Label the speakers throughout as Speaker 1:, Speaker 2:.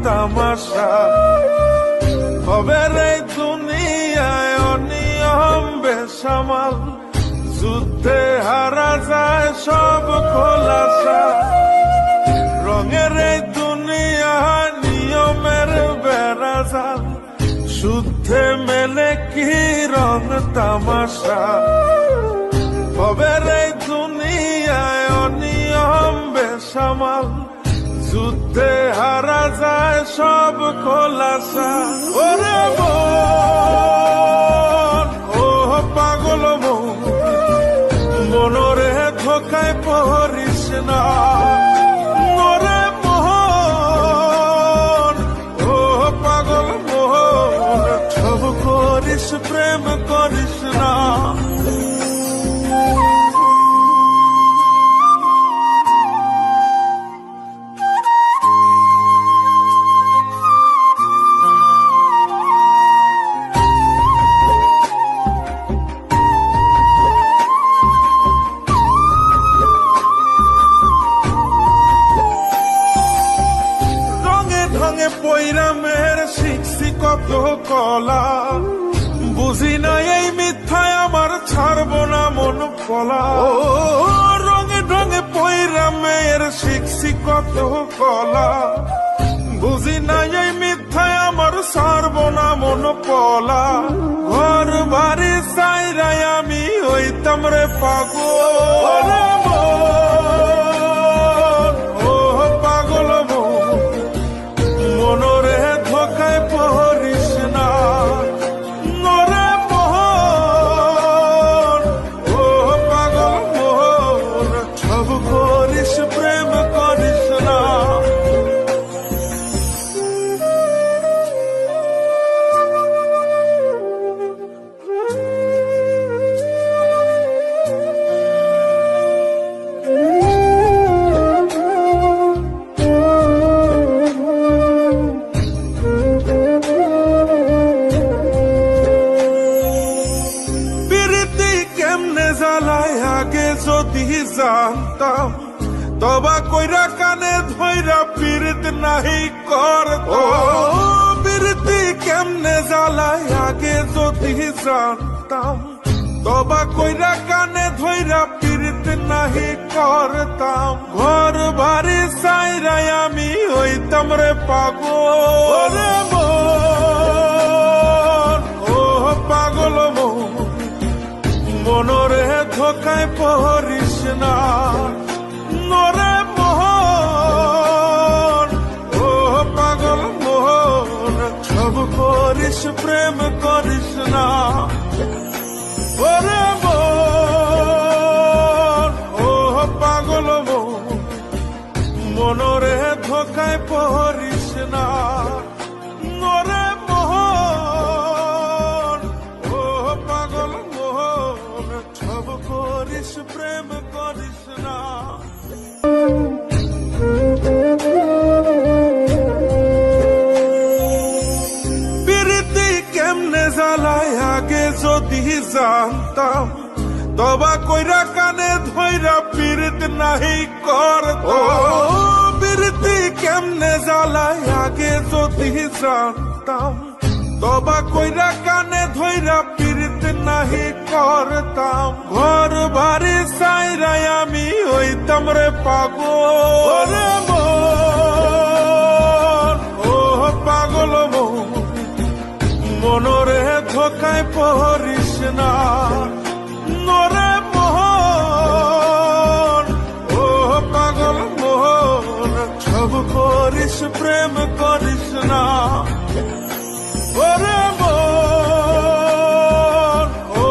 Speaker 1: তামাশা হবে রে দুনিয়ায় অনিয়ম বেসামাল, যুদ্ধে হারা যায় সব খোলাসা। রঙের এই দুনিয়া নিয়মের বেড়াজাল, শুদ্ধে মেলে কি রং তামাশা হবে রে দুনিয়ায় অনিয়ম বেসামাল, যুদ্ধে হারা যায় সব খোলাসা। ওরে মন, ও পাগল মন, মনরে ধোকায় পড়িস না। ওরে মন, ও পাগল মন, সব করিস প্রেম করিস না। পৈরামের শিখছি কত কলা, বুঝি না এই মিথ্যায় আমার ছাড়ব না মন পলা। ও রঙে ঢঙে পৈরামের শিখছি কত কলা, বুঝি না এই মিথ্যায় আমার ছাড়ব না মন পলা। ঘর বাড়ি সাইরাই আমি হইতাম রে পাগল। ও পাগল মনরে ধোকায় পড়িস না। ওরে মোহন, ও পাগল মোহন, সব করিস প্রেম করিস না। আগে যদি জানতাম তবা কইরা কানে ধইরা পীড়িত নাহি করতাম। পীড়িতি কেমনে জ্বালায় আগে যদি জানতাম তবা কইরা কানে ধইরা পীড়িত নাহি করতাম। ঘর বাড়ি সাইরাই আমি হইতাম রে পাগল। ও পাগল মনরে ধোকায় পড়িস না। ওরে মোহন, ও পাগল মোহন, সব করিস প্রেম করিস না। ওরে মন, ও পাগল মন, মনরে ধোকায় পড়িস না। ওরে মোহন, ও পাগল মোহন, সব করিস প্রেম করিস না। প্রীতি কেমনে জ্বালায় আগে যদি জানতাম তবা কইরা কানে ধইরা পীড়িত নাহি করতাম। প্রীতি কেমনে জ্বালায় আগে যদি জানতাম তবা কইরা কানে ধইরা পীড়িত নাহি করতাম। ঘর বাড়ি সাইরাই আমি হইতাম রে পাগল। ও পাগল মন, মনরে ধোকায় পড়িস না। ওরে মোহন, ও পাগল মোহন, সব করিস প্রেম করিস না। ওরে মন, ও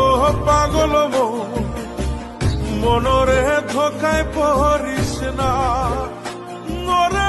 Speaker 1: পাগল মন, মনরে ধোকায় পড়িস না। ওরে